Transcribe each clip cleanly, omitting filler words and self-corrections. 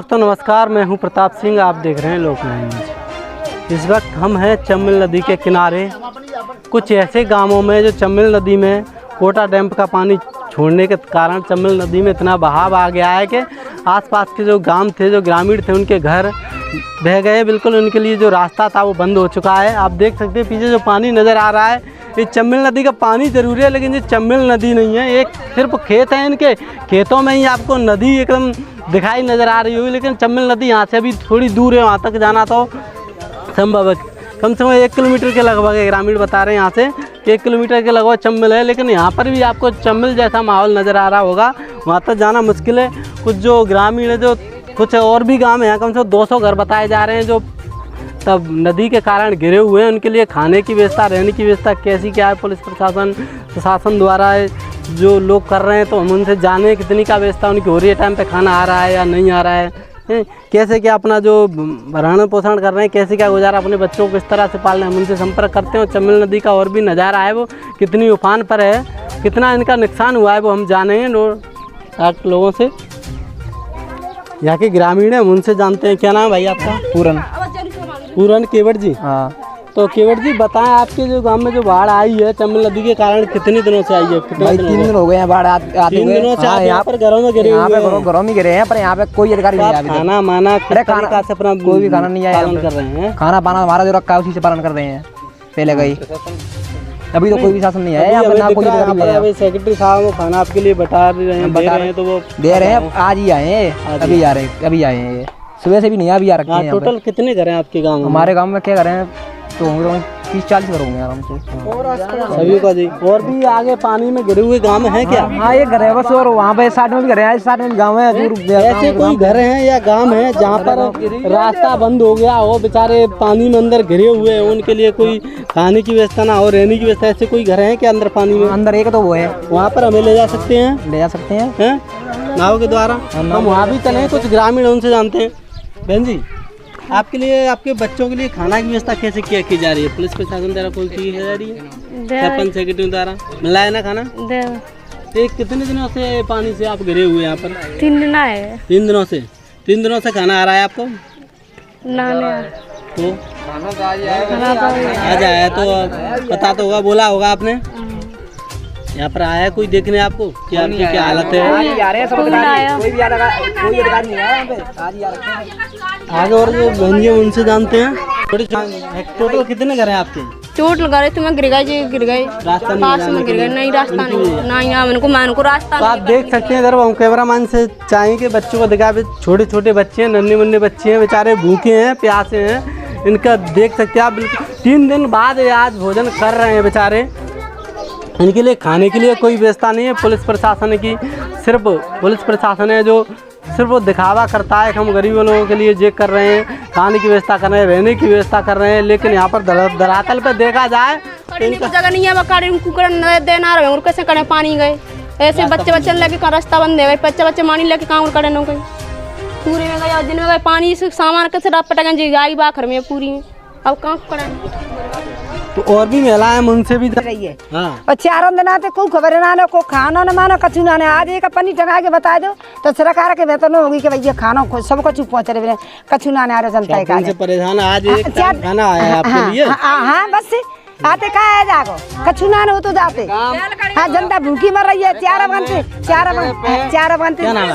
दोस्तों नमस्कार, मैं हूं प्रताप सिंह। आप देख रहे हैं लोकनायक न्यूज़। इस वक्त हम हैं चम्बल नदी के किनारे, कुछ ऐसे गांवों में जो चम्बल नदी में कोटा डैम का पानी छोड़ने के कारण चम्बल नदी में इतना बहाव आ गया है कि आसपास के जो गांव थे, जो ग्रामीण थे, उनके घर बह गए। बिल्कुल उनके लिए जो रास्ता था वो बंद हो चुका है। आप देख सकते हैं पीछे जो पानी नज़र आ रहा है, ये चम्बल नदी का पानी ज़रूरी है, लेकिन ये चम्बल नदी नहीं है। एक सिर्फ खेत है, इनके खेतों में ही आपको नदी एकदम दिखाई नज़र आ रही होगी, लेकिन चम्बल नदी यहाँ से अभी थोड़ी दूर है। वहाँ तक जाना तो संभव है। कम से कम 1 किलोमीटर के लगभग है। ग्रामीण बता रहे हैं यहाँ से कि 1 किलोमीटर के लगभग चम्बल है, लेकिन यहाँ पर भी आपको चम्बल जैसा माहौल नज़र आ रहा होगा। वहाँ तक जाना मुश्किल है। कुछ जो ग्रामीण है, जो कुछ और भी गाँव हैं, कम से कम 200 घर बताए जा रहे हैं जो तब नदी के कारण घिरे हुए हैं। उनके लिए खाने की व्यवस्था, रहने की व्यवस्था कैसी क्या है, पुलिस प्रशासन द्वारा जो लोग कर रहे हैं, तो हम उनसे जाने कितनी का व्यवस्था उनकी हो रही है, टाइम पे खाना आ रहा है या नहीं आ रहा है, कैसे क्या अपना जो भरण पोषण कर रहे हैं, कैसे क्या गुजारा अपने बच्चों को किस तरह से पाल रहे हैं, हम उनसे संपर्क करते हैं। चम्बल नदी का और भी नज़ारा है, वो कितनी उफान पर है, कितना इनका नुकसान हुआ है, वो हम जानेंगे लोगों से। यहाँ के ग्रामीण हैं, हम उनसे जानते हैं। क्या नाम है भाई आपका? पूरन केवट जी। हाँ, तो केवट जी बताएं, आपके जो गांव में जो बाढ़ आई है चम्बल नदी के कारण, कितने दिनों से आई है? भाई 3 दिन हो गए हैं बाढ़ आते हुए। 3 दिनों से यहाँ पर घरों में गिरे हुए हैं। घरों में गिरे हैं, पर यहाँ पे कोई अधिकारी नहीं आया। खाना माना अरे खाना से अपना कोई भी खाना नहीं आया, पालन कर रहे हैं। खाना पाना हमारा जो रखा है उसी से पालन कर रहे हैं पहले गई। अभी तो कोई भी शासन नहीं है, सेक्रेटरी साहब वो खाना आपके लिए बता रहे हैं, तो वो दे रहे हैं। आज ही आए हैं, अभी आ रहे हैं, अभी आए हैं, सुबह से भी नहीं अभी आ रखे हैं। टोटल कितने घर हैं आपके गाँव में? हमारे गाँव में क्या घर हैं तो होंगे 30-40 घर होंगे आराम से सभी का जी। और भी आगे पानी में गिरे हुए गांव हैं क्या? हाँ, एक घर है बस, और वहाँ पे साइड में भी घर है, साइड में गाँव है। ऐसे कोई घर हैं या गांव है जहाँ पर रास्ता बंद हो गया हो, बेचारे पानी में अंदर घिरे हुए हैं, उनके लिए कोई खाने की व्यवस्था ना हो, रहने की व्यवस्था, ऐसे कोई घर है क्या अंदर पानी में? अंदर एक तो वो है, वहाँ पर हमें ले जा सकते हैं? ले जा सकते हैं नाव के द्वारा। हम वहाँ भी चले, कुछ ग्रामीण उनसे जानते हैं। बहन जी, आपके लिए, आपके बच्चों के लिए खाना की व्यवस्था कैसे क्या की जा रही है? पुलिस प्रशासन द्वारा कोई की जा रही है? सरपंच सेक्रेटरी द्वारा मिला है ना खाना? कितने दिनों से पानी से आप घिरे हुए यहाँ पर? 3 दिन आए। 3 दिनों से? 3 दिनों से खाना आ रहा है आपको? ना तो आज आया तो पता तो होगा, बोला होगा आपने। यहाँ पर आया कोई देखने आपको कि आपकी क्या हालत है? आगे और जो बहन उनसे जानते हैं। टोटल कितने घर हैं आपके? टोटल घर तुम्हें गिर गए रास्ता में गिर गए। नहीं रास्ता नहीं, मान को रास्ता। तो आप देख सकते हैं, इधर हम कैमरामैन से चाहें कि बच्चों को दिखा, छोटे छोटे बच्चे हैं, नन्हे मुन्ने बच्चे हैं, बेचारे भूखे हैं, प्यासे हैं। इनका देख सकते हैं आप, बिल्कुल 3 दिन बाद आज भोजन कर रहे हैं बेचारे। इनके लिए खाने के लिए कोई व्यवस्था नहीं है। पुलिस प्रशासन की सिर्फ पुलिस प्रशासन है जो सिर्फ वो दिखावा करता है कि हम गरीब लोगों के लिए ये कर रहे हैं, खाने की व्यवस्था कर रहे हैं, रहने की व्यवस्था कर रहे हैं, लेकिन यहाँ पर धरातल पे देखा जाए जगह नहीं है। कुकर देना रहे और कैसे करें? पानी गए ऐसे बच्चे लेके रास्ता बंद है, बच्चे पानी लेके काम करे न गए, पूरे में गए दिन में गए पानी से सामान कैसे पटक जी गाय बाखर में पूरी में। अब काम करें तो और भी महिलाएं हैं, उनसे भी रही है। और 4 दिन आते कोई खबर ना लो, को खाना न मानो, कछु ना आज एक पन्नी टंगा के बता दो तो सरकार के बेहतर न होगी कि भैया खाना सब कुछ पहुँच रहे, कछु ना आ रहा जनता है परेशान। आज एक खाना आया है आपके लिए? हाँ बस आते का है जागो, कछु ना हो तो जाते। हाँ, जनता भूखी मर रही है। 4 घंटे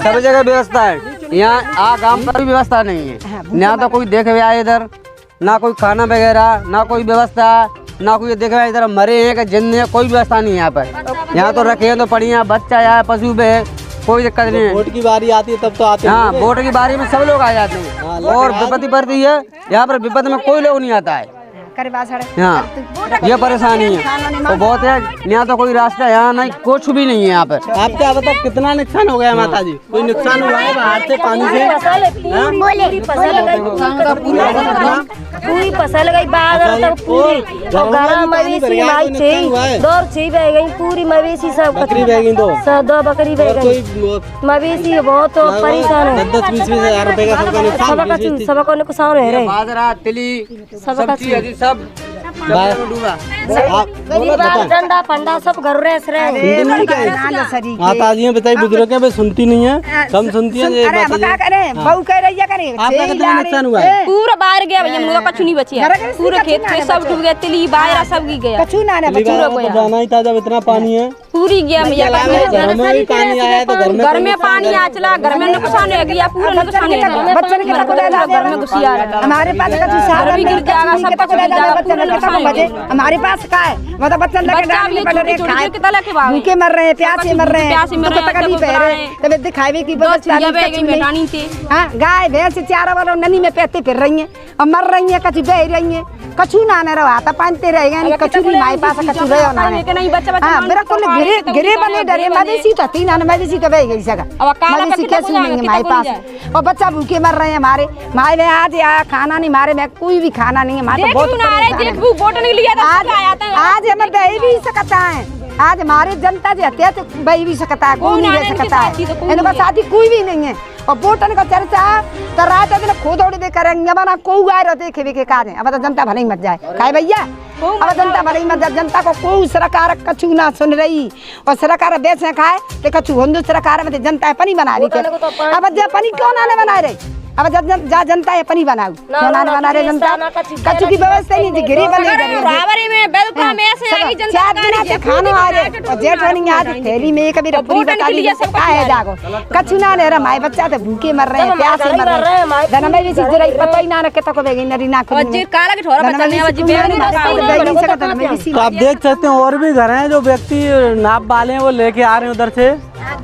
सब जगह व्यवस्था है, यहाँ गाँव पर भी व्यवस्था नहीं है। यहाँ तो कोई देखे हुए आए इधर, ना कोई खाना वगैरह, ना कोई व्यवस्था, ना कोई देखे हुए इधर मरे हैं कि जिंदे, कोई व्यवस्था नहीं है यहाँ पर। यहाँ तो रखे हैं तो पढ़िया, बच्चा या पशु पे है, कोई दिक्कत नहीं है। वोट की बारी आती है तब तो आते हैं। हाँ, वोट की बारी में सब लोग आ जाते हैं, और विपत्ति पड़ती है यहाँ पर, विपत्ति में कोई लोग नहीं आता है। हाँ, ये परेशानी है तो बहुत है। यहाँ तो कोई रास्ता यहाँ नहीं, कुछ भी नहीं है यहाँ पर। आप क्या बता, कितना नुकसान हो गया माता जी? कोई नुकसान हुआ है बाहर से पानी से? पूरी फसल गई बादल तक, पूरी गरम मवेशी माई छे दौर छे बह गई, पूरी मवेशी सब बकरी बह गई, 2 बकरी बह गई, मवेशी बहुत परेशान है। 10-20 हज़ार रुपए का सबका नुकसान रह रहे, बाजरा, तिली, सबका सब डंडा पंडा सब घर माता जी बताइए, बुजुर्ग है सुनती नहीं है, कम सुनती है। बहू कह रही है आपका कितना नुकसान हुआ है? पूरा बाहर गया भैया, मुर्गा कछु नहीं बची है, पूरे खेत में सब डूब गया, तिली बाहर सब गिर गया, कछु ना जाना ही था जब इतना पानी है, पूरी गया भैया। घर में भी पानी आया तो घर में पानी आ चला, घर में नुकसान हो गया, पूरा नुकसान हो गया, बच्चन के घर में घुसी आ रहा, हमारे पास घर भी गिर जाएगा, सब कुछ गिर जाएगा, पूरा नुकसान हो गया। हमारे पास का है मतलब बच्चन लगे डाल में पड़ रहे खाए भूखे मर रहे हैं, प्यासे मर रहे हैं, तो पता नहीं पह रहे तब दिखावे की हाँ गाय भैंस चारा वालों ननी में पैते फिर रही हैं और मर रही हैं, कछु बह रही हैं, कछु ना न रहा था पानते रहेगा नहीं, कछु भी हमारे पास कछु रहे ना हाँ बिल्कुल गिरे बने डरे मवेशी तो तीन आने मवेशी तो बह गई सगा मवेशी क्या सुनेंगे हमारे पास और बच्चा भूखे मर रहे हैं हमारे माए में आज आया खाना नहीं मारे में कोई भी खाना नहीं है हमारे आज हमें बह भी सकता है, आज हमारे जनता जो हत्या तो बह भी सकता है, कोई नहीं रह सकता है, इनका साथी कोई भी नहीं है और वोटन का चर्चा तो रात दिन खोद दौड़ दे करेंगे बना को आए रहो देखे भी के काज है। अब तो जनता भले ही मत जाए खाए भैया, अब जनता भले ही मत जाए, जनता को कोई सरकार कछु ना सुन रही और सरकार बेच खाए तो कछु हिंदू सरकार में जनता पनी बना रही थी, अब पनी क्यों ना बना रही, अब जा जनता है पनी बनाऊ क्यों ना बना रहे जनता, कछु की व्यवस्था नहीं गिरी बने खाना आ रहे और जेठ नहीं आज थैली में कभी पूरी बता दी है जागो कछु ना ले रहा, माए बच्चा तो भूखे मर रहे हैं, प्यासे मर रहे हैं, धन में भी चीज रही पता ही ना रखे तो को बेगी नरी ना खुद में काला के ठोरा बच्चा नहीं। तो आप देख सकते हैं और भी घर हैं जो व्यक्ति नाव वाले हैं वो लेके आ रहे हैं उधर से,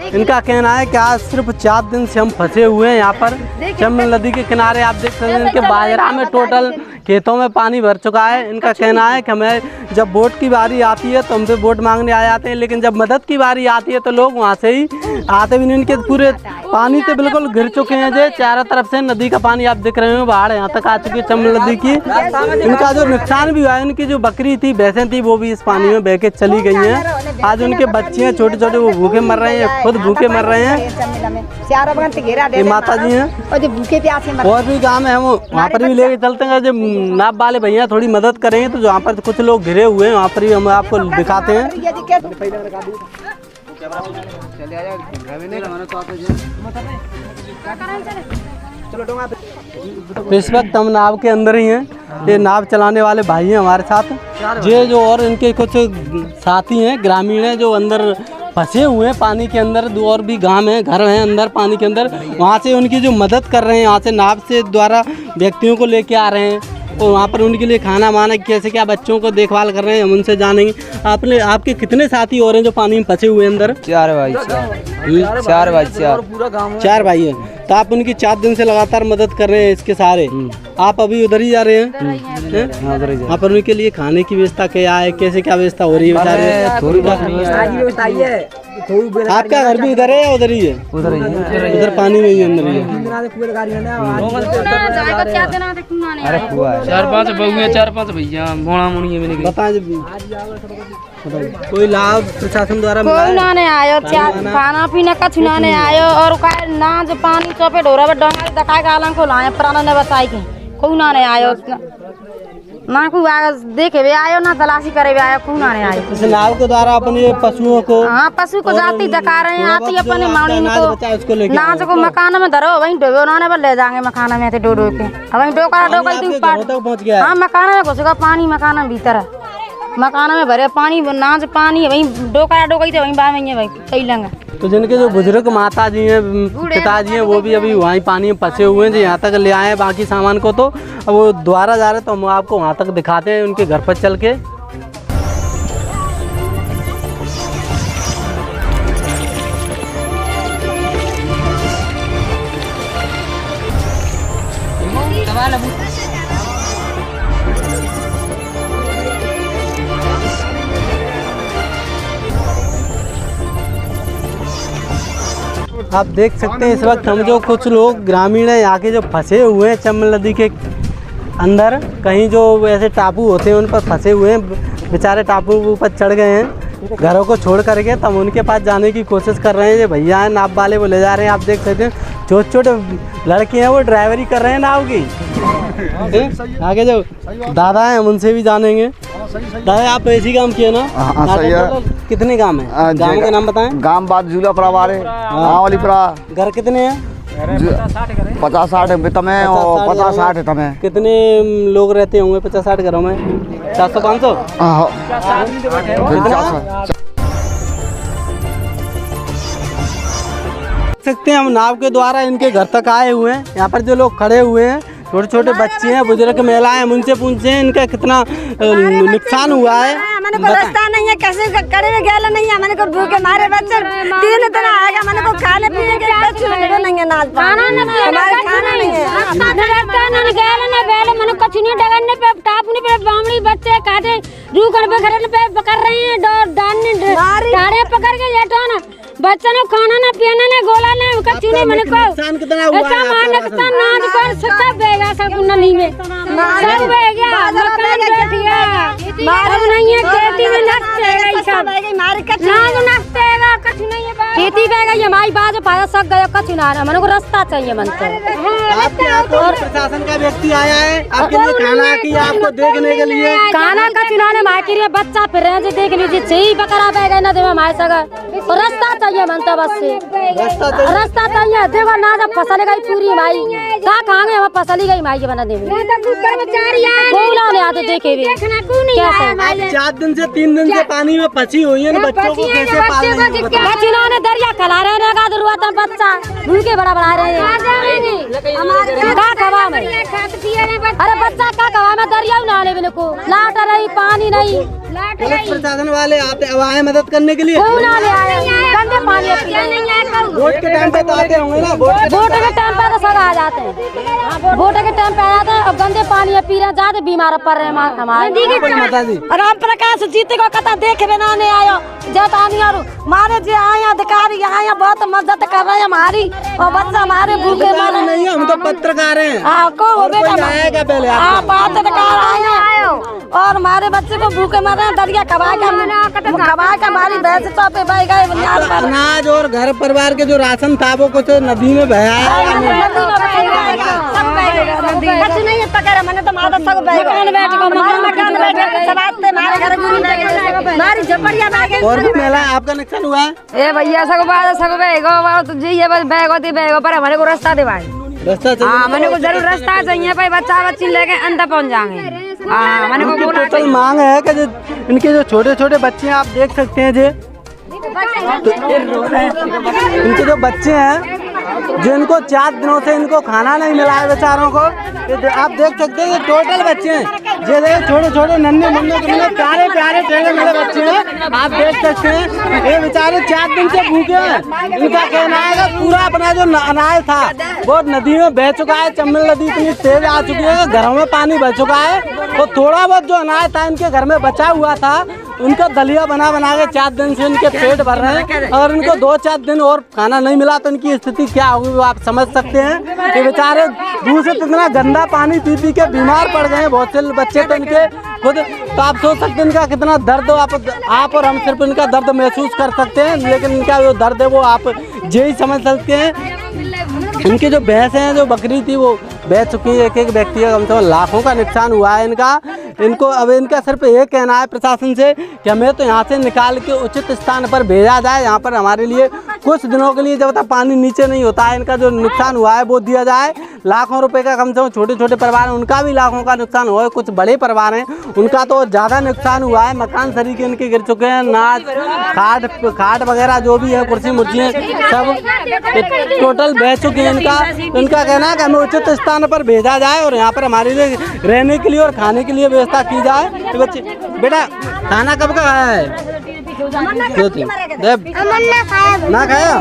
इनका कहना है कि आज सिर्फ 4 दिन से हम फंसे हुए हैं यहाँ पर चंबल नदी के किनारे। आप देख सकते हैं इनके बाजरा में टोटल खेतों में पानी भर चुका है। इनका कहना है कि हमें जब वोट की बारी आती है तो हमसे वोट मांगने आ जाते हैं, लेकिन जब मदद की बारी आती है तो लोग वहाँ से ही आते भी नहीं। इनके पूरे पानी से बिल्कुल घिर चुके हैं, जो चारों तरफ से नदी का पानी आप देख रहे हो, बाढ़ यहाँ तक आ चुकी है चंबल नदी की। इनका जो नुकसान भी हुआ है, उनकी जो बकरी थी भैंसें थी वो भी इस पानी में बह के चली गई हैं। आज उनके बच्चे हैं छोटे छोटे, वो भूखे मर रहे हैं, खुद भूखे मर रहे हैं। ये माता जी हैं और जो भूखे प्यासे मर और भी काम है, वो वहाँ पर भी लेके चलते हैं। जब नाव वाले भैया थोड़ी मदद करेंगे तो वहाँ पर कुछ लोग घिरे हुए हैं, वहाँ पर भी हम आपको दिखाते हैं। इस वक्त हम नाव के अंदर ही हैं, ये नाव चलाने वाले भाई हैं हमारे साथ, ये जो और इनके कुछ साथी हैं ग्रामीण हैं जो अंदर फंसे हुए हैं पानी के अंदर। 2 और भी गांव हैं, घर हैं अंदर पानी के अंदर, वहाँ से उनकी जो मदद कर रहे हैं, यहाँ से नाव से द्वारा व्यक्तियों को लेके आ रहे हैं और वहाँ पर उनके लिए खाना वाना कैसे क्या बच्चों को देखभाल कर रहे हैं, हम उनसे जानेंगे। आपके कितने साथी और हैं जो पानी में फंसे हुए हैं अंदर? 4 भाई 4 भाई हैं। तो आप उनकी 4 दिन से लगातार मदद कर रहे हैं इसके सारे, आप अभी उधर ही जा रहे हैं? यहाँ पर उनके लिए खाने की व्यवस्था क्या है, कैसे क्या व्यवस्था हो रही है बेचारे? आपका घर भी इधर है या उधर ही है? उधर पानी नहीं है, अंदर ही है। 4-5 बहू है, 4-5 भैया मोड़ा मुड़ी है। मैंने कोई लाभ प्रशासन द्वारा कोई ना नहीं आयो, खाना पीना कछु ना नहीं आयो और ना जो पानी चौपे ढोरा पर डोंगा दकाय कालन को लाए प्राण ने बचाई के कोई ना नहीं आयो, ना कोई देखे भी आयो ना तलाशी करे भी आयो, कोई ना नहीं आयो। इस नाव के द्वारा अपने पशुओं को, हाँ पशु को जाती दका रहे हैं, आती अपने माउनी को ना जो मकान में धरो वहीं डोबे उन्होंने पर ले जाएंगे मकान में डो डो के वहीं डोका पहुँच गया। हाँ मकान में घुसेगा पानी, मकान में भीतर है, मकान में भरे पानी, नाच पानी है, वहीं डोका डोका थे वहीं बाहर में भाई सही लंगा। तो जिनके जो बुजुर्ग माता जी हैं पिताजी हैं वो भी अभी वहीं पानी में फंसे हुए हैं, जो यहाँ तक ले आए हैं बाकी सामान को, तो अब वो दोबारा जा रहे हैं तो हम आपको वहाँ तक दिखाते हैं उनके घर पर चल के। आप देख सकते हैं इस वक्त हम जो कुछ लोग ग्रामीण हैं यहाँ के जो फंसे हुए हैं चंबल नदी के अंदर, कहीं जो ऐसे टापू होते हैं उन पर फंसे हुए हैं, बेचारे टापू के ऊपर चढ़ गए हैं घरों को छोड़ करके, तब उनके पास जाने की कोशिश कर रहे हैं। ये भैया हैं नाव वाले, वो ले जा रहे हैं। आप देख सकते हैं छोटे छोटे लड़के हैं वो ड्राइवरी कर रहे हैं नाव की। आगे जो दादा हैं हम उनसे भी जानेंगे। दादा आप ऐसी काम किए ना? हाँ, सही है। कितने गांव है? गांव के नाम बताएं। गांव बाद झूला पड़ा वाले वाली पड़ा घर कितने हैं? 50-60 वित्त में और 50-60 तमें। कितने लोग रहते होंगे 50-60 घरों में? 400-500? सकते हैं हम नाव के द्वारा इनके घर तक आए हुए हैं। यहाँ पर जो लोग खड़े हुए हैं, छोटे छोटे बच्चे हैं, बुजुर्ग महिलाएं हैं, उनसे पूछते हैं इनका कितना नुकसान हुआ है। मैंने को रास्ता नहीं है, कैसे करे में गया नहीं है, मैंने को भूखे मारे बच्चे 3 दिन आएगा, मैंने को खाने पीने के कुछ नहीं है, नाच खाना नहीं है, रास्ता नहीं गया ना बेले मैंने कुछ नहीं डगने पे टापने पे बामड़ी बच्चे काटे रूखड़ पे घरन पे पकड़ रहे हैं, डांडे डाड़े पकड़ के लेटो ना बच्चा ने खाना ना पीना ना गोला ना कछु नहीं मैंने को नुकसान कितना हुआ है? नुकसान नाच कर सकता बेगा सब नली में सब बह गया मकान बैठ गया सब नहीं है खेती में नष्ट है सब नाच नष्ट है कछु नहीं है खेती बह गई हमारी बाज पाया सक गया कछु ना मैंने को रास्ता चाहिए मन तो आपके यहाँ तो प्रशासन का व्यक्ति आया है आपके लिए खाना की आपको देखने के लिए? खाना का चुनाने माय के लिए बच्चा फिर रहे हैं देख लीजिए सही बकरा बह गए ना देवा माय सगा और रास्ता चाहिए मनता बस से रास्ता चाहिए देखो ना जब फसल गई पूरी माई का खाएंगे हम फसल गई माई के बना देवे कर्मचारी बोला ने आते देखे भी देखना को नहीं आया 4 दिन से 3 दिन से पानी में फंसी हुई है बच्चों को कैसे पालेंगे? बच्चों ने दरिया खिला रहे हैं का दुर्वाता बच्चा भूखे बड़ा बड़ा रहे हैं का खवा में अरे बच्चा का खवा में दरिया नाले बिन को लाट रही पानी नहीं पुलिस प्रशासन वाले आते अब आए मदद करने के लिए? नाले आए गंदे पानी वोट के टाइम पे तो आते होंगे ना? वोट के टाइम पे तो सब आ जाते हैं वोट के टाइम पे आ जाते हैं और गंदे पानी पी रहे ज्यादा बीमार पड़ रहे हैं हमारे राम प्रकाश जीते को कथा देख बिना नहीं आयो जब आनी और मारे जे आए अधिकारी आए बहुत मदद कर रहे हैं हमारी और बच्चा हमारे भूखे मर नहीं है, हम तो पत्रकार हैं। को बेटा आएगा पहले पत्रकार आए और हमारे बच्चे को भूखे मर रहे हैं दरिया खवा के हमारी भैंस तो पे बह गए अनाज और घर परिवार के जो राशन था वो कुछ नदी में बहा कुछ नहीं पकड़ा मैंने तो माता सब मकान मारे घर हमारी झपड़िया और भी मेला आपका नुकसान हुआ है? ए भैया सब बैगो तो जी ये बस बैगो पर हमारे को रास्ता दे भाई रास्ता हाँ मैंने को जरूर रास्ता चाहिए भाई बच्चा बच्ची लेके अंदर पहुंच जाएंगे हाँ मैंने को बोला टोटल मांग है कि जो इनके जो छोटे छोटे बच्चे हैं आप देख सकते हैं जी इनके जो बच्चे हैं जो इनको 4 दिनों से इनको खाना नहीं मिला है बेचारों को आप देख सकते हैं टोटल बच्चे हैं जो छोटे छोटे नन्हे मुन्ने प्यारे प्यारे टेढ़े मेढ़े बच्चे हैं आप देख सकते हैं ये बेचारे 4 दिन से भूखे हैं। इनका कहना है कि पूरा अपना जो अनाज था वो नदी में बह चुका है। चंबल नदी इतनी तेज आ चुकी है घरों में पानी बह चुका है तो थोड़ा बहुत जो अनाज था इनके घर में बचा हुआ था उनका दलिया बना के 4 दिन से इनके पेट भर रहे हैं और इनको 2-4 दिन और खाना नहीं मिला तो इनकी स्थिति क्या होगी वो आप समझ सकते हैं कि बेचारे दूसरे इतना गंदा पानी पी पी के बीमार पड़ गए हैं बहुत से बच्चे तो इनके खुद तो आप सोच सकते हैं इनका कितना दर्द हो आप और हम सिर्फ इनका दर्द महसूस कर सकते हैं लेकिन इनका जो दर्द है वो आप यही समझ सकते हैं। इनकी जो भैंस हैं जो बकरी थी वो बह चुकी है एक व्यक्ति का कम से कम लाखों का नुकसान हुआ है इनको अब इनका सिर्फ ये कहना है प्रशासन से कि हमें तो यहाँ से निकाल के उचित स्थान पर भेजा जाए यहाँ पर हमारे लिए कुछ दिनों के लिए जब तक पानी नीचे नहीं होता है इनका जो नुकसान हुआ है वो दिया जाए। लाखों रुपए का कम से कम छोटे छोटे परिवार हैं उनका भी लाखों का नुकसान हुआ है कुछ बड़े परिवार हैं उनका तो ज़्यादा नुकसान हुआ है। मकान सरीके इनके गिर चुके हैं नाच खाट वगैरह जो भी है कुर्सी मुर्सी सब टोटल बह चुकी हैं। इनका कहना है कि हमें उचित स्थान पर भेजा जाए और यहाँ पर हमारे लिए रहने के लिए और खाने के लिए व्यवस्था की जाए। तो बच्चे बेटा खाना कब का खाया है? ना खाया?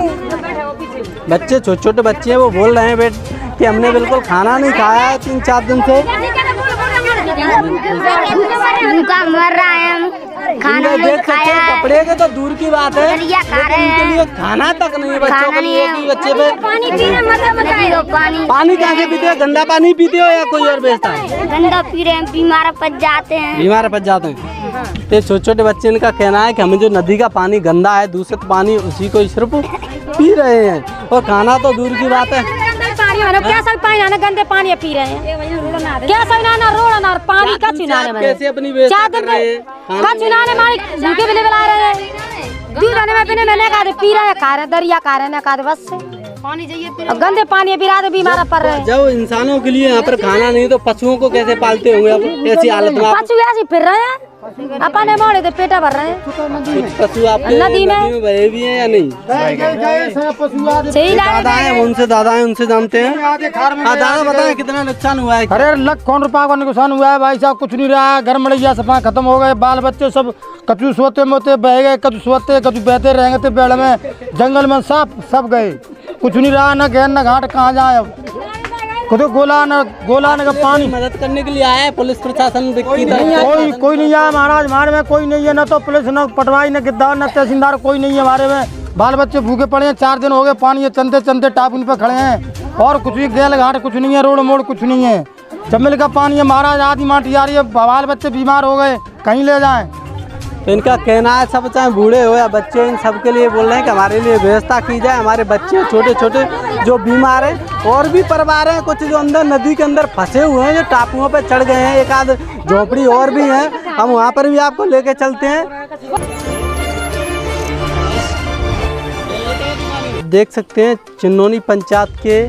बच्चे छोटे छोटे बच्चे हैं वो बोल रहे हैं बेट कि हमने बिल्कुल खाना नहीं खाया है 3-4 दिन से मर रहा है खाना नहीं खाया है। कपड़े के तो दूर की बात है लेकिन इनके लिए खाना तक नहीं है बच्चों के लिए कि बच्चे पे पानी पीना मतलब पानी कहाँ से पीते हो? गंदा पानी पीते हो या कोई और बेचता है? गंदा पी रहे हैं बीमार पड़ जाते हैं तो छोटे छोटे बच्चे इनका कहना है कि हमें जो नदी का पानी गंदा है दूषित पानी उसी को सिर्फ पी रहे हैं और खाना तो दूर की बात है। क्या सब पानी गंदे पानी पी रहे हैं क्या सही ना रोड ना पानी का चुनाने में कैसे अपनी व्यवस्था कर रहे हैं? का चुनाने मारी भूखे बिले बिला रहे हैं दूध आने में पीने मैंने कहा पी रहे खा रहे दरिया खा रहे ना खा बस से पानी चाहिए फिर और गंदे पानी बिरा दे बीमार पड़ रहे हैं। जब इंसानों के लिए यहाँ पर खाना नहीं तो पशुओं को कैसे पालते होंगे आप ऐसी हालत में? पशु ऐसे फिर रहे हैं अपने मोड़े तो पेटा भर रहे हैं। कुछ पशु आपके नदी में बहे भी हैं या नहीं? सही दादा है उनसे जानते हैं। हाँ दादा बताएं कितना नुकसान हुआ है? अरे लाखों रुपया का नुकसान हुआ है भाई साहब, कुछ नहीं रहा है। घर मड़िया सफा खत्म हो गए, बाल बच्चे सब कचू सोते मोते बह गए, कचू सोते कचू बहते रहेंगे थे पेड़ में, जंगल में सब गए, कुछ नहीं रहा, न घेर न घाट कहाँ जाए अब। खुद गोला न का पानी मदद करने के लिए आया है पुलिस प्रशासन की तरफ से? कोई नहीं आया महाराज, हमारे में कोई नहीं है, न तो पुलिस न पटवाई न गिरदार न तहसीलदार, कोई नहीं है हमारे में। बाल बच्चे भूखे पड़े हैं, 4 दिन हो गए, पानी ये चंदे टापुन पे खड़े हैं और कुछ भी गेल घाट कुछ नहीं है, रोड मोड़ कुछ नहीं है, चम्बल का पानी है महाराज, आधी माटी आ रही है, बाल बच्चे बीमार हो गए, कहीं ले जाएं। तो इनका कहना है सब चाहे बूढ़े हो या बच्चे, इन सब के लिए बोल रहे हैं कि हमारे लिए व्यवस्था की जाए। हमारे बच्चे छोटे छोटे जो बीमार हैं और भी परिवार हैं कुछ जो अंदर नदी के अंदर फंसे हुए हैं, जो टापुओं पे चढ़ गए हैं, एक आध झोपड़ी और भी है, हम वहाँ पर भी आपको लेके चलते हैं। देख सकते हैं चिन्नौनी पंचायत के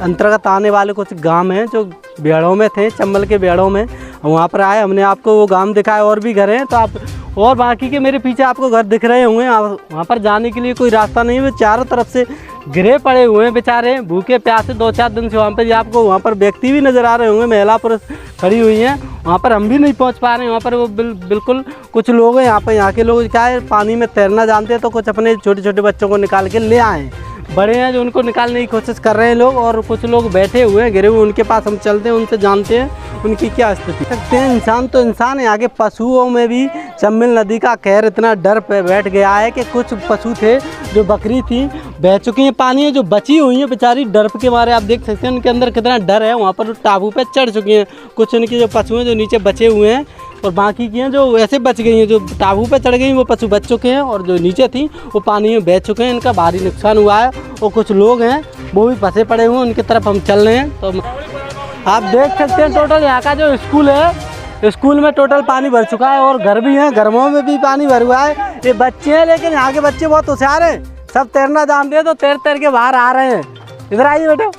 अंतर्गत आने वाले कुछ गांव हैं जो बेड़ों में थे, चंबल के बेड़ों में, वहाँ पर आए, हमने आपको वो गांव दिखाए, और भी घर हैं तो आप और बाकी के मेरे पीछे आपको घर दिख रहे होंगे। वहाँ पर जाने के लिए कोई रास्ता नहीं है, चारों तरफ से घिरे पड़े हुए हैं बेचारे, भूखे प्यासे 2-4 दिन से वहाँ पर। आपको वहाँ पर व्यक्ति भी नज़र आ रहे होंगे, महिला पुरुष खड़ी हुई हैं, वहाँ पर हम भी नहीं पहुँच पा रहे हैं। वहाँ पर वो बिल्कुल कुछ लोग हैं यहाँ के लोग क्या है पानी में तैरना जानते हैं, तो कुछ अपने छोटे छोटे बच्चों को निकाल के ले आए, बड़े हैं जो उनको निकालने की कोशिश कर रहे हैं लोग, और कुछ लोग बैठे हुए हैं घिरे हुए, उनके पास हम चलते हैं, उनसे जानते हैं उनकी क्या स्थिति। सकते हैं इंसान तो इंसान है, आगे पशुओं में भी चंबल नदी का कहर इतना डर पे बैठ गया है कि कुछ पशु थे जो बकरी थी बह चुकी हैं पानी है, जो बची हुई हैं बेचारी डर के मारे, आप देख सकते हैं उनके अंदर कितना डर है। वहाँ पर टापू पे चढ़ चुकी हैं, कुछ उनकी जो पशु हैं जो नीचे बचे हुए हैं, और बाकी की हैं जो ऐसे बच गई हैं, जो टापू पे चढ़ गई वो पशु बच चुके हैं, और जो नीचे थी वो पानी में बह चुके हैं। इनका भारी नुकसान हुआ है, और कुछ लोग हैं वो भी फंसे पड़े हुए हैं, उनकी तरफ हम चल रहे हैं। तो आप देख सकते हैं टोटल यहाँ का जो स्कूल है, स्कूल में टोटल पानी भर चुका है, और घर भी हैं, घरों में भी पानी भर हुआ है। ये बच्चे हैं, लेकिन यहाँ के बच्चे बहुत होशियार हैं, सब तैरना जानते हैं, तो तैर के बाहर आ रहे हैं। इधर आइए बेटा,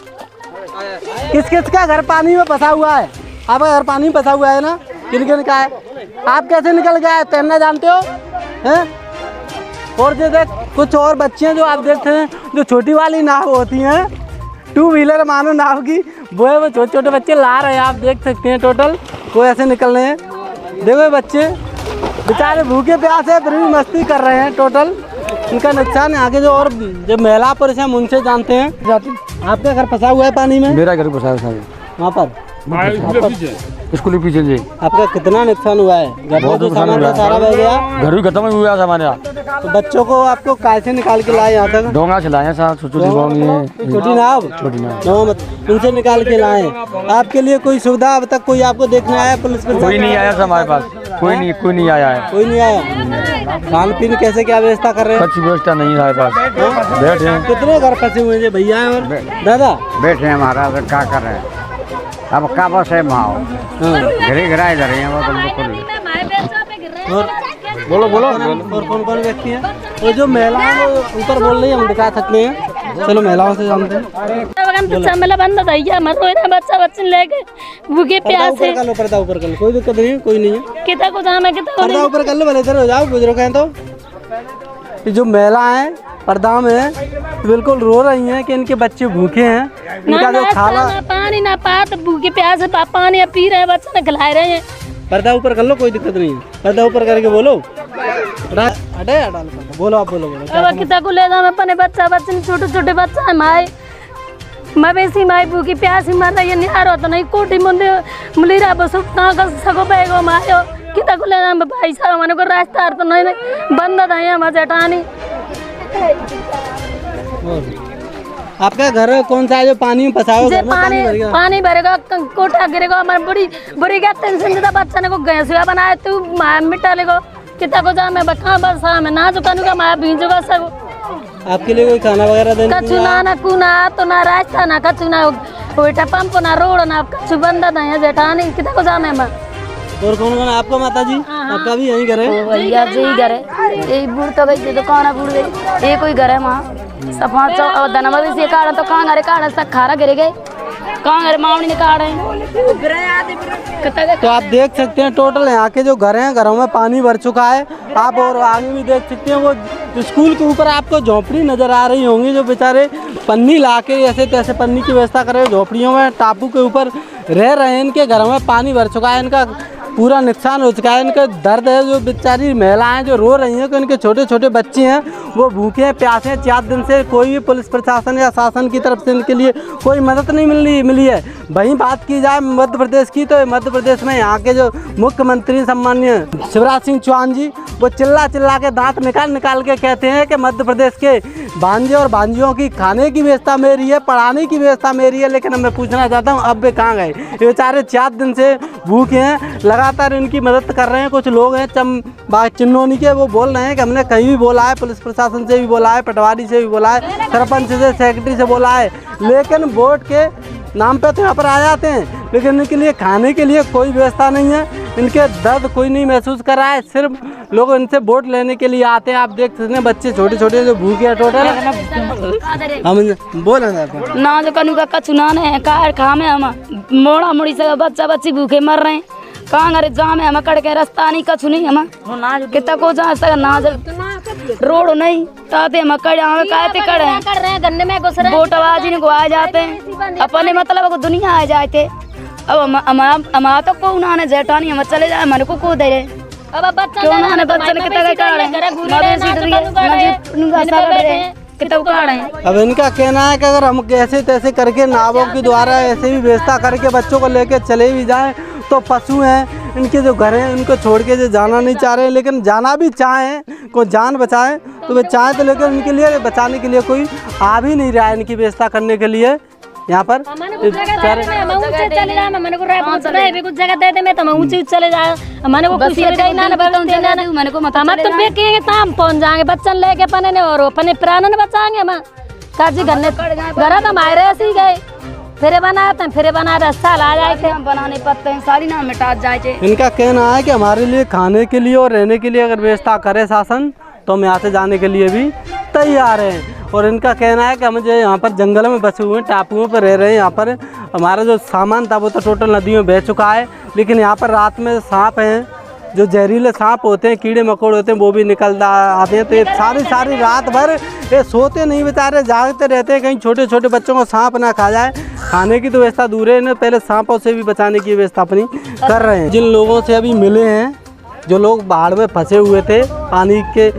किस किस का घर पानी में फंसा हुआ है? आपका घर पानी में फंसा हुआ है ना? किन का है? आप कैसे निकल गए? तैरना जानते हो हैं? और जो देख कुछ और बच्चे हैं जो आप देखते हैं, जो छोटी वाली नाव होती हैं, 2 व्हीलर मानो नाव की, वो है, वो छोटे छोटे बच्चे ला रहे हैं, आप देख सकते हैं टोटल वो ऐसे निकल रहे हैं। देखो बच्चे बेचारे भूखे प्यासे है, फिर भी मस्ती कर रहे हैं, टोटल इनका नुकसान है। आगे जो और जो महिला पुरुष हैं हम उनसे जानते हैं। आपका घर फंसा हुआ है पानी में? मेरा घर फंसा है वहाँ पर स्कूल के पीछे जी। आपका कितना नुकसान हुआ है? घर बहुत का सामान तो सारा बह गया, घर भी खत्म हुआ है हमारे यहाँ। तो बच्चों को आपको कैसे निकाल के लाए यहाँ तक? डोंगा चलाए साहब, छोटी नाव उनसे निकाल के लाए। आपके लिए कोई सुविधा अब तक कोई आपको देखने आया? पुलिस कोई नहीं आया हमारे पास, कोई नहीं आया है। कोई नहीं आया। खान पीन कैसे क्या व्यवस्था कर रहे हैं? अच्छी व्यवस्था नहीं है हमारे पास, बैठे हैं। कितने घर फंसे हुए हैं भैया और दादा? बैठे हैं महाराज, क्या कर रहे हैं अब, का बस है माओ घिरा इधर है वो बोलो और कौन कौन व्यक्ति है? वो जो महिला है वो ऊपर बोल रही है, हम दिखा सकते हैं, चलो महिलाओं से जानते हैं। चंबल बंद भैया मत बच्चा बच्चे लेके भूखे प्यासे। पर्दा ऊपर कर लो, कोई दिक्कत नहीं है, कोई नहीं है। कितना को जाम है, कितना पर्दा ऊपर कर लो, भले इधर हो जाओ, बुजुर्ग हैं तो। जो महिला है पर्दा में बिल्कुल रो रही हैं कि इनके बच्चे भूखे हैं, इनका जो खाना ना पानी ना पात, भूखे प्यासे पानी पी रहे हैं, बच्चे ने खिला रहे हैं। पर्दा ऊपर कर लो, कोई दिक्कत नहीं है, पर्दा ऊपर करके बोलो। बोलो आप बोलो। अब कितना को ले जाओ अपने बच्चे छोटे छोटे बच्चा है, माए मवेशी माए भूखी प्यासी मर रही है, निहारो तो नहीं कोटी मुंडे मुलीरा बस कहाँ का सगो बैगो मायो कितना को ले जाओ भाई साहब, मैंने को रास्ता तो नहीं बंद था यहाँ मजे हटानी। आपका घर कौन सा है जो पानी में फंसा हुआ? पानी भरेगा, कोठा गिरेगा, हमारे बुरी क्या टेंशन देता, बच्चा ने को गैस बनाया तू मिटा लेगो कितना को जा मैं कहाँ बस मैं ना चुकानू का माया भींजूगा सब। आपके लिए कोई खाना वगैरह देने? कछु ना कुना तो ना रास्ता ना कछु ना बेटा पंप ना रोड ना कुछ बंदा ना है जेठानी कितना को जाने में। और कौन कौन है आपका माता जी? आपका भी यही घर है? भैया जी घर है, यही बूढ़ तो गई दुकान है बूढ़ गई, ये कोई घर है वहाँ सफा और धनमा भी से काढ़ा तो कहाँ घरे काढ़ा सब खारा गिर गए, कहाँ घरे मावनी ने काढ़े। तो आप देख सकते हैं टोटल यहाँ के जो घर हैं, घरों में पानी भर चुका है। आप और आगे भी देख सकते हैं, वो स्कूल के ऊपर आपको झोपड़ी नजर आ रही होंगी, जो बेचारे पन्नी ला के ऐसे तैसे पन्नी की व्यवस्था कर रहे हैं, झोपड़ियों में टापू के ऊपर रह रहे हैं। इनके घरों में पानी भर चुका है, इनका पूरा नुकसान हो चुका है, इनका दर्द है। जो बेचारी महिलाएं जो रो रही हैं कि इनके छोटे छोटे बच्चे हैं वो भूखे हैं प्यासे हैं 4 दिन से, कोई भी पुलिस प्रशासन या शासन की तरफ से इनके लिए कोई मदद नहीं मिली है। वहीं बात की जाए मध्य प्रदेश की, तो मध्य प्रदेश में यहाँ के जो मुख्यमंत्री सम्माननीय शिवराज सिंह चौहान जी, वो चिल्ला के दांत निकाल के कहते हैं कि मध्य प्रदेश के भांजे और भांजियों की खाने की व्यवस्था मेरी है, पढ़ाने की व्यवस्था मेरी है। लेकिन मैं पूछना चाहता हूँ अब वे कहाँ गए? ये बेचारे 4 दिन से भूखे हैं, लगातार इनकी मदद कर रहे हैं। कुछ लोग हैं चिन्नौनी के, वो बोल रहे हैं कि हमने कहीं भी बोला है, पुलिस प्रशासन से भी बोला है, पटवारी से भी बोला है, सरपंच से, सेक्रेटरी से बोला है, लेकिन वोट के नाम पे तो यहाँ पर आ जाते हैं, लेकिन इनके लिए खाने के लिए कोई व्यवस्था नहीं है। इनके दर्द कोई नहीं महसूस कर रहा है, सिर्फ लोग इनसे वोट लेने के लिए आते हैं। आप देख सकते हैं बच्चे छोटे छोटे जो भूखे हैं टोटल। हम बोल ना जो कनु का कचुना ने कार खा में हम मोड़ा मोड़ी से बच्चा बच्ची भूखे मर रहे हैं, कहाँ घरे जाम है हम कड़ के रास्ता नहीं कछु नहीं हम कितना को जा सका ना रोड नहीं ताते हम कड़े हमें कहते कड़े गन्ने में घुस रहे वोटबाजी ने आ जाते हैं अपने मतलब को दुनिया आ जाते। अब हम तो को उन्होंने जेठानी हम चले जाए मन को दे रहे अब बच्चा क्यों ना बच्चन अब इनका कहना है कि अगर हम ऐसे तैसे करके नावों के द्वारा ऐसे भी व्यवस्था करके बच्चों को लेकर चले भी जाएं तो पशु हैं इनके जो घर हैं उनको छोड़ के जो जाना नहीं चाह रहे हैं, लेकिन जाना भी चाहें कोई जान बचाएं तो वे चाहें तो, लेकिन उनके लिए बचाने के लिए कोई आ भी नहीं रहा है इनकी व्यवस्था करने के लिए यहाँ पर। कुछ जगह दे दे मैं तो ऊंचे चले जाए मैंने को खुशी हम पहुँच जाएंगे बच्चन लेके अपने ने और अपने प्राण बचाएंगे हम काजी घर तो हमारे ऐसे ही गए फिर बना रास्ता ला जाए बनाने पड़ते हैं सारी ना मिटा जाए। इनका कहना है कि हमारे लिए खाने के लिए और रहने के लिए अगर व्यवस्था करे शासन तो हम यहाँ से जाने के लिए भी तैयार हैं। और इनका कहना है कि हम जो यहाँ पर जंगल में बसे हुए हैं, टापुओं पर रह रहे हैं, यहाँ पर हमारा जो सामान था वो तो टोटल नदियों में बह चुका है, लेकिन यहाँ पर रात में सांप हैं जो जहरीले सांप होते हैं, कीड़े मकोड़े होते हैं, वो भी निकल आते हैं। तो ये सारी रात भर ये सोते नहीं बेचारे, जागते रहते हैं कहीं छोटे छोटे बच्चों को सांप ना खा जाए। खाने की तो व्यवस्था दूर है, इन्हें पहले सांपों से भी बचाने की व्यवस्था अपनी कर रहे हैं। जिन लोगों से अभी मिले हैं, जो लोग बाढ़ में फंसे हुए थे, पानी के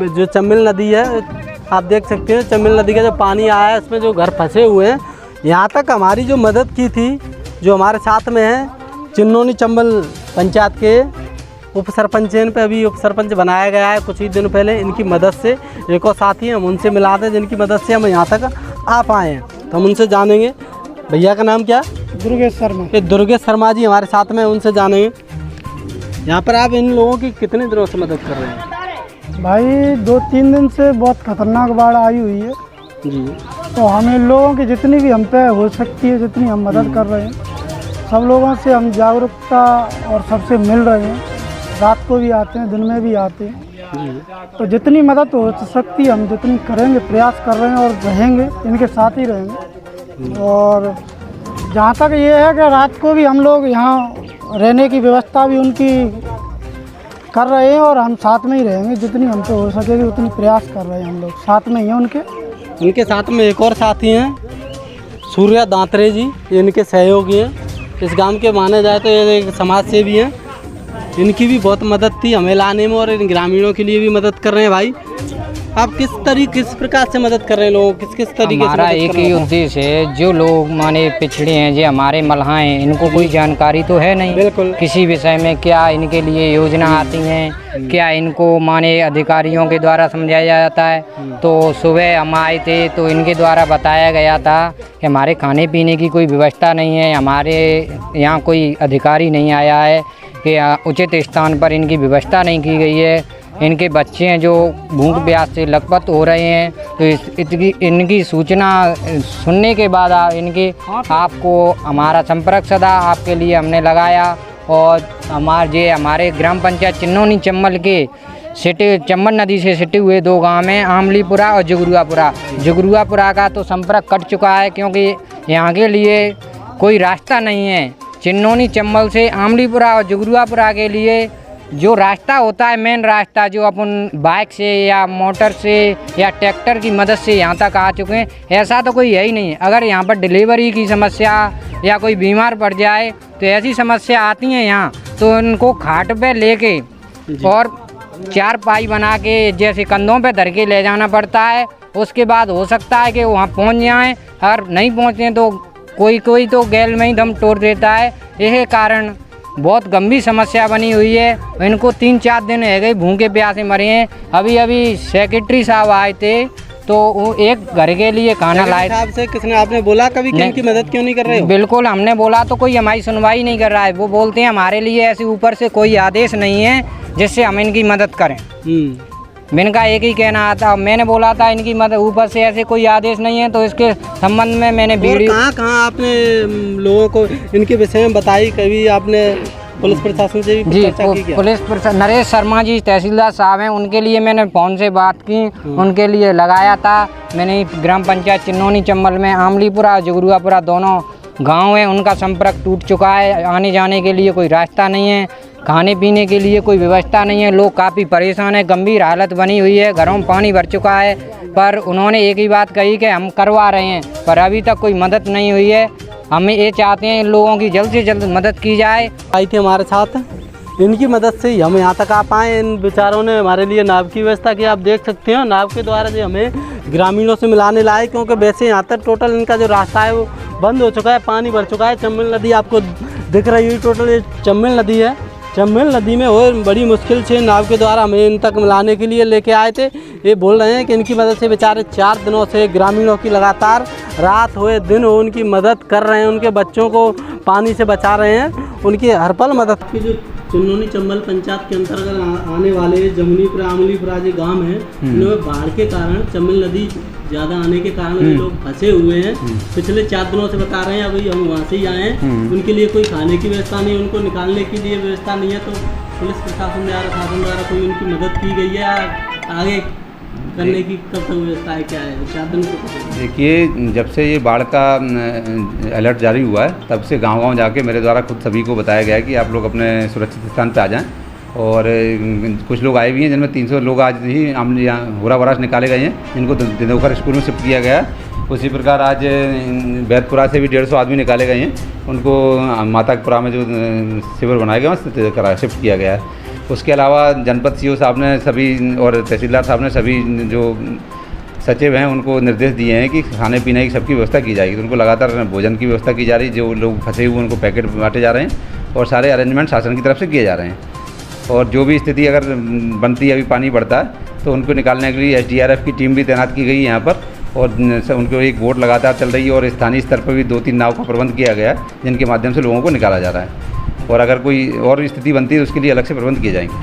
जो चम्बल नदी है आप देख सकते हैं, चम्बल नदी का जो पानी आया है उसमें जो घर फंसे हुए हैं, यहाँ तक हमारी जो मदद की थी, जो हमारे साथ में है चिन्नौनी चम्बल पंचायत के उप सरपंच, इन पे अभी उप सरपंच बनाया गया है कुछ ही दिन पहले, इनकी मदद से एक और साथी हम उनसे मिलाते हैं जिनकी मदद से हम यहाँ तक आ पाए हैं। तो हम उनसे जानेंगे। भैया का नाम क्या? दुर्गेश शर्मा। ये दुर्गेश शर्मा जी हमारे साथ में, उनसे जानेंगे यहाँ पर आप इन लोगों की कितने दिनों से मदद कर रहे हैं? भाई 2-3 दिन से बहुत खतरनाक बाढ़ आई हुई है जी, तो हम इन लोगों की जितनी भी हम पे हो सकती है जितनी हम मदद कर रहे हैं, सब लोगों से हम जागरूकता और सबसे मिल रहे हैं, रात को भी आते हैं दिन में भी आते हैं, तो जितनी मदद हो सकती है हम जितनी करेंगे, प्रयास कर रहे हैं और रहेंगे, इनके साथ ही रहेंगे। और जहाँ तक ये है कि रात को भी हम लोग यहाँ रहने की व्यवस्था भी उनकी कर रहे हैं और हम साथ में ही रहेंगे, जितनी हमसे हो सकेगी उतनी प्रयास कर रहे हैं, हम लोग साथ में ही हैं उनके साथ में एक और साथी हैं सूर्या दांतरे जी, ये इनके सहयोगी हैं, इस गांव के माने जाए तो ये एक समाज सेवी हैं, इनकी भी बहुत मदद थी हमें लाने में और इन ग्रामीणों के लिए भी मदद कर रहे हैं। भाई आप किस प्रकार से मदद कर रहे हैं लोगों, किस तरीके से? हमारा एक ही उद्देश्य है, जो लोग माने पिछड़े हैं, जो हमारे मल्हा हैं, इनको कोई जानकारी तो है नहीं बिल्कुल किसी विषय में, क्या इनके लिए योजना आती हैं, क्या इनको माने अधिकारियों के द्वारा समझाया जाता है। तो सुबह हम आए थे तो इनके द्वारा बताया गया था कि हमारे खाने पीने की कोई व्यवस्था नहीं है, हमारे यहाँ कोई अधिकारी नहीं आया है कि उचित स्थान पर इनकी व्यवस्था नहीं की गई है इनके बच्चे हैं जो भूख प्यास से लथपथ हो रहे हैं। तो इनकी सूचना सुनने के बाद आपको हमारा संपर्क सदा आपके लिए हमने लगाया। और हमारे ग्राम पंचायत चिन्नौनी चम्बल के चम्बल नदी से सिटे हुए 2 गांव हैं, आमलीपुरा और जुगरुआपुरा। जुगरुआपुरा का तो संपर्क कट चुका है क्योंकि यहाँ के लिए कोई रास्ता नहीं है। चिन्नौनी चम्बल से आमलीपुरा और जुगरुआपुरा के लिए जो रास्ता होता है, मेन रास्ता, जो अपन बाइक से या मोटर से या ट्रैक्टर की मदद से यहाँ तक आ चुके हैं, ऐसा तो कोई है ही नहीं। अगर यहाँ पर डिलीवरी की समस्या या कोई बीमार पड़ जाए तो ऐसी समस्या आती हैं यहाँ, तो उनको खाट पे लेके और 4 पाई बना के जैसे कंधों पे धर के ले जाना पड़ता है। उसके बाद हो सकता है कि वहाँ पहुँच जाएँ, अगर नहीं पहुँचें तो कोई तो गैल में ही दम तोड़ देता है। यही कारण बहुत गंभीर समस्या बनी हुई है। इनको 3-4 दिन है गए भूखे प्यासे मरे हैं। अभी सेक्रेटरी साहब आए थे तो वो एक घर के लिए खाना लाए। साहब से किसने आपने बोला कभी कि इनकी मदद क्यों नहीं कर रहे हो? बिल्कुल हमने बोला तो कोई हमारी सुनवाई नहीं कर रहा है। वो बोलते हैं हमारे लिए ऐसे ऊपर से कोई आदेश नहीं है जिससे हम इनकी मदद करें। इनका एक ही कहना आता, मैंने बोला था इनकी मदद ऊपर से ऐसे कोई आदेश नहीं है। तो इसके संबंध में मैंने वीडियो कहाँ आपने लोगों को इनके विषय में बताई? कभी आपने पुलिस प्रशासन से भी चर्चा की क्या? पुलिस प्रशासन नरेश शर्मा जी तहसीलदार साहब हैं, उनके लिए मैंने फ़ोन से बात की, उनके लिए लगाया था मैंने। ग्राम पंचायत चिन्नौनी चम्बल में आमलीपुरा जुगरुआपुरा दोनों गांव हैं, उनका संपर्क टूट चुका है। आने जाने के लिए कोई रास्ता नहीं है, खाने पीने के लिए कोई व्यवस्था नहीं है। लोग काफ़ी परेशान हैं, गंभीर हालत बनी हुई है, घरों में पानी भर चुका है। पर उन्होंने एक ही बात कही कि हम करवा रहे हैं, पर अभी तक कोई मदद नहीं हुई है। हमें ये चाहते हैं इन लोगों की जल्द से जल्द मदद की जाए। आई थी हमारे साथ, इनकी मदद से ही हम यहाँ तक आ पाए। इन बेचारों ने हमारे लिए नाव की व्यवस्था की, आप देख सकते हो। नाव के द्वारा जो हमें ग्रामीणों से मिलाने लाए, क्योंकि वैसे यहाँ तक टोटल इनका जो रास्ता है वो बंद हो चुका है, पानी भर चुका है। चम्बल नदी आपको दिख रही है, टोटल ये चम्बल नदी है। चम्बल नदी में और बड़ी मुश्किल से नाव के द्वारा हमें इन तक मिलाने के लिए लेके आए थे। ये बोल रहे हैं कि इनकी मदद से बेचारे 4 दिनों से ग्रामीणों की लगातार रात हुए दिन हो उनकी मदद कर रहे हैं, उनके बच्चों को पानी से बचा रहे हैं, उनकी हर पल मदद की। जो चिन्नौनी चम्बल पंचायत के अंतर्गत आने वाले जमुनीपुरा आमलीपुरा जो गांव हैं, इनमें बाढ़ के कारण चम्बल नदी ज़्यादा आने के कारण ये लोग फंसे हुए हैं। पिछले 4 दिनों से बता रहे हैं, अभी हम वहाँ से ही आए हैं। उनके लिए कोई खाने की व्यवस्था नहीं, उनको निकालने के लिए व्यवस्था नहीं है। तो पुलिस प्रशासन द्वारा कोई उनकी मदद की गई है या आगे करने की कब तक व्यवस्था है, क्या है? 4 दिन से देखिए, जब से ये बाढ़ का अलर्ट जारी हुआ है तब से गांव-गांव जाके मेरे द्वारा खुद सभी को बताया गया है कि आप लोग अपने सुरक्षित स्थान पे आ जाएं। और कुछ लोग आए भी हैं जिनमें 300 लोग आज ही होरा वराश निकाले गए हैं, जिनको दिनोखर स्कूल में शिफ्ट किया गया है। उसी प्रकार आज बैतपुरा से भी 150 आदमी निकाले गए हैं, उनको मातापुरा में जो शिविर बनाए गए वहाँ शिफ्ट किया गया है। उसके अलावा जनपद सीओ साहब ने सभी और तहसीलदार साहब ने सभी जो सचिव हैं उनको निर्देश दिए हैं कि खाने पीने की सबकी व्यवस्था की जाएगी। तो उनको लगातार भोजन की व्यवस्था की जा रही है, जो लोग फंसे हुए उनको पैकेट बांटे जा रहे हैं और सारे अरेंजमेंट शासन की तरफ से किए जा रहे हैं। और जो भी स्थिति अगर बनती है, अभी पानी बढ़ता है तो उनको निकालने के लिए SDRF की टीम भी तैनात की गई है यहाँ पर, और उनको एक बोट लगातार चल रही है और स्थानीय स्तर पर भी 2-3 नाव का प्रबंध किया गया है, जिनके माध्यम से लोगों को निकाला जा रहा है। और अगर कोई और स्थिति बनती है तो उसके लिए अलग से प्रबंध किए जाएंगे।